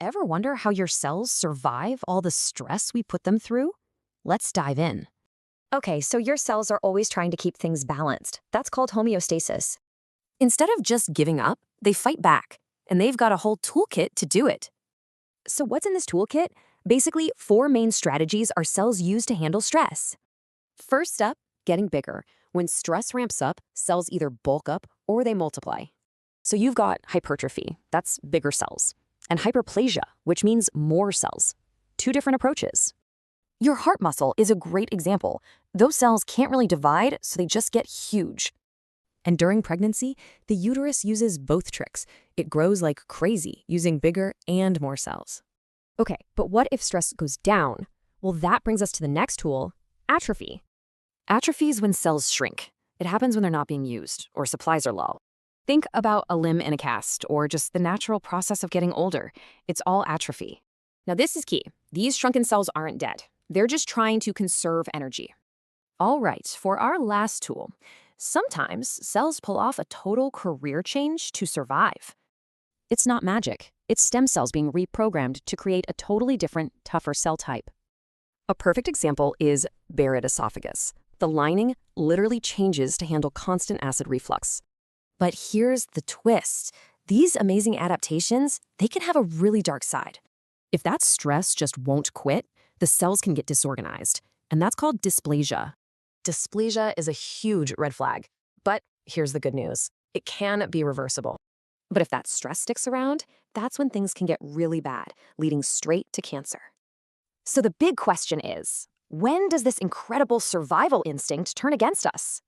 Ever wonder how your cells survive all the stress we put them through? Let's dive in. Okay, so your cells are always trying to keep things balanced. That's called homeostasis. Instead of just giving up, they fight back, and they've got a whole toolkit to do it. So what's in this toolkit? Basically, 4 main strategies our cells use to handle stress. First up, getting bigger. When stress ramps up, cells either bulk up or they multiply. So you've got hypertrophy, that's bigger cells, and hyperplasia, which means more cells. 2 different approaches. Your heart muscle is a great example. Those cells can't really divide, so they just get huge. And during pregnancy, the uterus uses both tricks. It grows like crazy, using bigger and more cells. Okay, but what if stress goes down? Well, that brings us to the next tool, atrophy. Atrophy is when cells shrink. It happens when they're not being used, or supplies are low. Think about a limb in a cast, or just the natural process of getting older. It's all atrophy. Now this is key. These shrunken cells aren't dead. They're just trying to conserve energy. All right, for our last tool, sometimes cells pull off a total career change to survive. It's not magic. It's stem cells being reprogrammed to create a totally different, tougher cell type. A perfect example is Barrett esophagus. The lining literally changes to handle constant acid reflux. But here's the twist. These amazing adaptations, they can have a really dark side. If that stress just won't quit, the cells can get disorganized, and that's called dysplasia. Dysplasia is a huge red flag, but here's the good news. It can be reversible. But if that stress sticks around, that's when things can get really bad, leading straight to cancer. So the big question is, when does this incredible survival instinct turn against us?